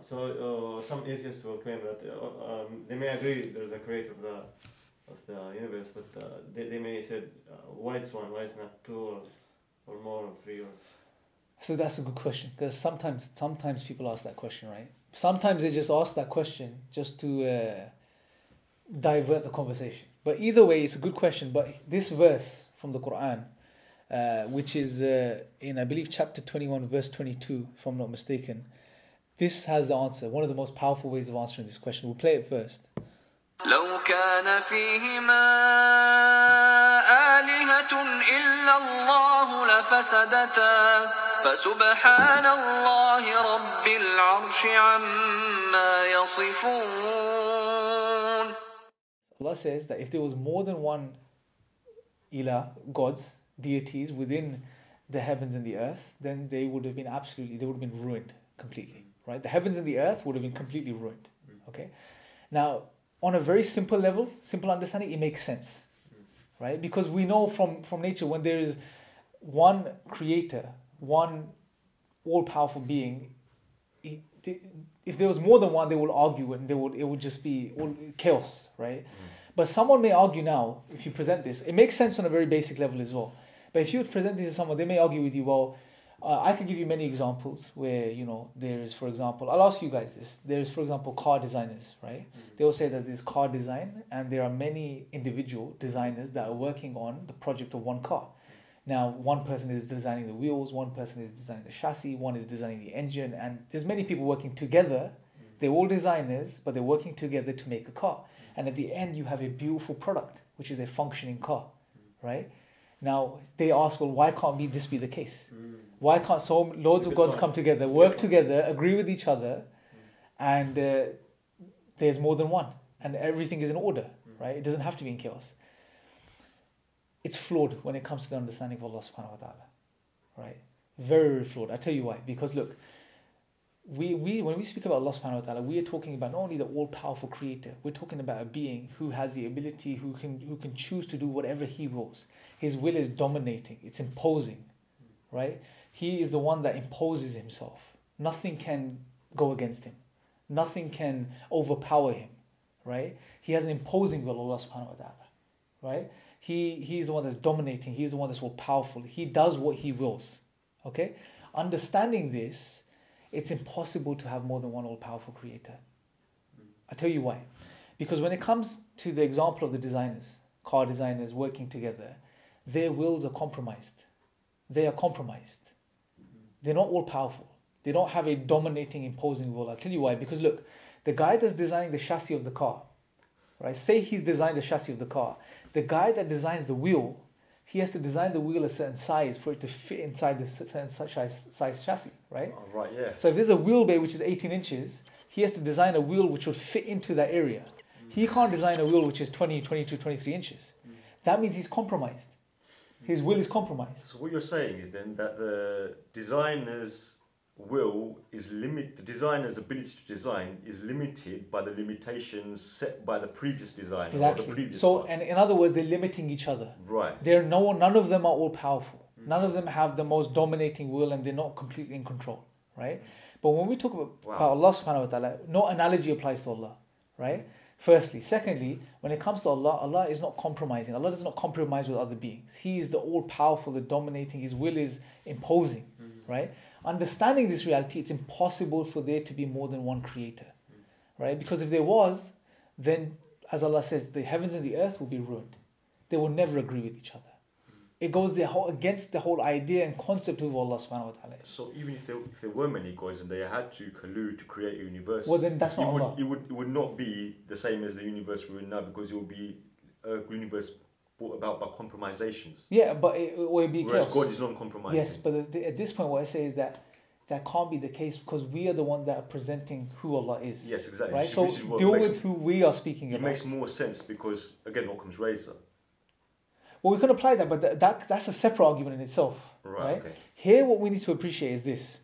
Some atheists will claim that they may agree there's a creator of the universe, but they may say why it's one, why it's not two or more or three or. So that's a good question, because sometimes people ask that question, right? Sometimes they just ask that question just to divert the conversation. But either way, it's a good question. But this verse from the Qur'an, which is in, I believe, chapter 21, verse 22, if I'm not mistaken, this has the answer. One of the most powerful ways of answering this question. We'll play it first. لو كان فيهما آلهة إلا الله لفسدتا فسبحان الله رب العرش عما يصفون. Allah says that if there was more than one ilah, gods, deities within the heavens and the earth, then they would have been ruined completely, right? The heavens and the earth would have been completely ruined, okay? Now, on a very simple level, simple understanding, it makes sense, right? Because we know from nature, when there is one creator, one all-powerful being, if there was more than one, they will argue and it would just be all chaos, right? But someone may argue now, if you present this, it makes sense on a very basic level as well. But if you would present this to someone, they may argue with you, well, I could give you many examples where, there is, for example, I'll ask you guys this. There is, for example, car designers, right? They will say that there's car design and there are many individual designers that are working on the project of one car. Now, one person is designing the wheels, one person is designing the chassis, one is designing the engine, and there's many people working together. They're all designers, but they're working together to make a car. And at the end, you have a beautiful product, which is a functioning car, right? Now, they ask, well, why can't this be the case? Why can't loads of gods come together, work together, agree with each other, and there's more than one, and everything is in order, right? It doesn't have to be in chaos. It's flawed when it comes to the understanding of Allah subhanahu wa ta'ala, right? Very, very flawed. I tell you why. Because look, when we speak about Allah subhanahu wa ta'ala, we are talking about not only the all-powerful creator, we're talking about a being who has the ability, who can choose to do whatever he wills. His will is dominating, it's imposing, right? He is the one that imposes himself. Nothing can go against him. Nothing can overpower him, right? He has an imposing will, Allah subhanahu wa ta'ala, right? He's the one that's dominating. He's the one that's all powerful. He does what he wills, okay? Understanding this, it's impossible to have more than one all-powerful creator. I'll tell you why. Because when it comes to the example of the designers, car designers working together, their wills are compromised. They are compromised. They're not all-powerful. They don't have a dominating, imposing will. I'll tell you why. Because look, the guy that's designing the chassis of the car, right? Say he's designed the chassis of the car. The guy that designs the wheel, he has to design the wheel a certain size for it to fit inside the certain size chassis, right? Oh, right, yeah. So if there's a wheel bay which is 18 inches, he has to design a wheel which would fit into that area. He can't design a wheel which is 20, 22, 23 inches. That means he's compromised. His will is compromised. So what you're saying is then that the designer's will is the designer's ability to design is limited by the limitations set by the previous designer or the previous parts. And in other words, they're limiting each other. Right. None of them are all powerful. None of them have the most dominating will and they're not completely in control, right? But when we talk about Allah subhanahu wa ta'ala, no analogy applies to Allah, right? Firstly. Secondly, when it comes to Allah, Allah is not compromising. Allah does not compromise with other beings. He is the all-powerful, the dominating. His will is imposing, right? Understanding this reality, it's impossible for there to be more than one creator, right? Because if there was, then, as Allah says, the heavens and the earth will be ruined. They will never agree with each other. It goes against the whole idea and concept of Allah subhanahu wa ta'ala. So even if there were many gods and they had to collude to create a universe, well, then that's not Allah. It would not be the same as the universe we're in now, because it will be a universe brought about by compromisations. Yeah, but it will be whereas chaos. God is non-compromising. Yes, but at this point what I say is that can't be the case because we are the one that are presenting who Allah is. Yes, exactly. Right? So deal with who we are speaking about. It makes more sense because, again, Occam's razor. Well, we can apply that, but that's a separate argument in itself. Right? Okay. Here what we need to appreciate is this.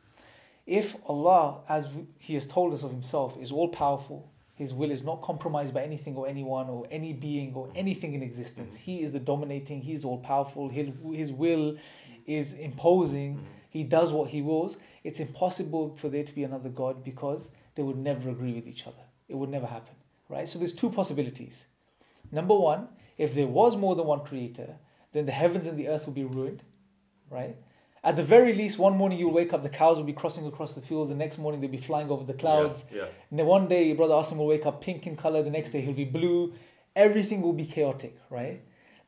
If Allah, as He has told us of Himself, is all-powerful, His will is not compromised by anything or anyone or any being or anything in existence. He is the dominating, He is all-powerful, His will is imposing, He does what He wills. It's impossible for there to be another God because they would never agree with each other. It would never happen, right? So there's two possibilities. Number one, if there was more than one creator, then the heavens and the earth would be ruined, right? At the very least, one morning you'll wake up, the cows will be crossing across the fields. The next morning they'll be flying over the clouds. Yeah. And then one day, Brother Asim will wake up pink in color. The next day he'll be blue. Everything will be chaotic, right?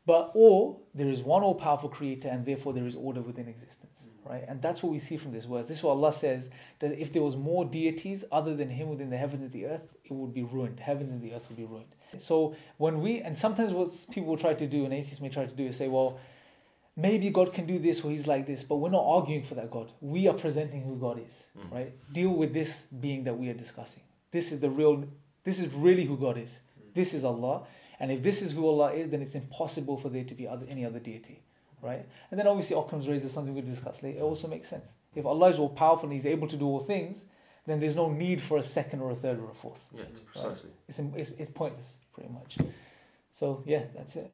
Or there is one all-powerful creator and therefore there is order within existence, right? And that's what we see from this verse. This is what Allah says, that if there was more deities other than Him within the heavens and the earth, it would be ruined. The heavens and the earth would be ruined. So and sometimes what people will try to do, and atheists may try to do, is say, well, maybe God can do this or He's like this, but we're not arguing for that God. We are presenting who God is, right? Deal with this being that we are discussing. This is really who God is. This is Allah. And if this is who Allah is, then it's impossible for there to be any other deity, right? And then obviously Occam's razor is something we'll discuss later. It also makes sense. If Allah is all powerful and He's able to do all things, then there's no need for a second or a third or a fourth. Yeah, precisely. Right? It's pointless, pretty much. So yeah, that's it.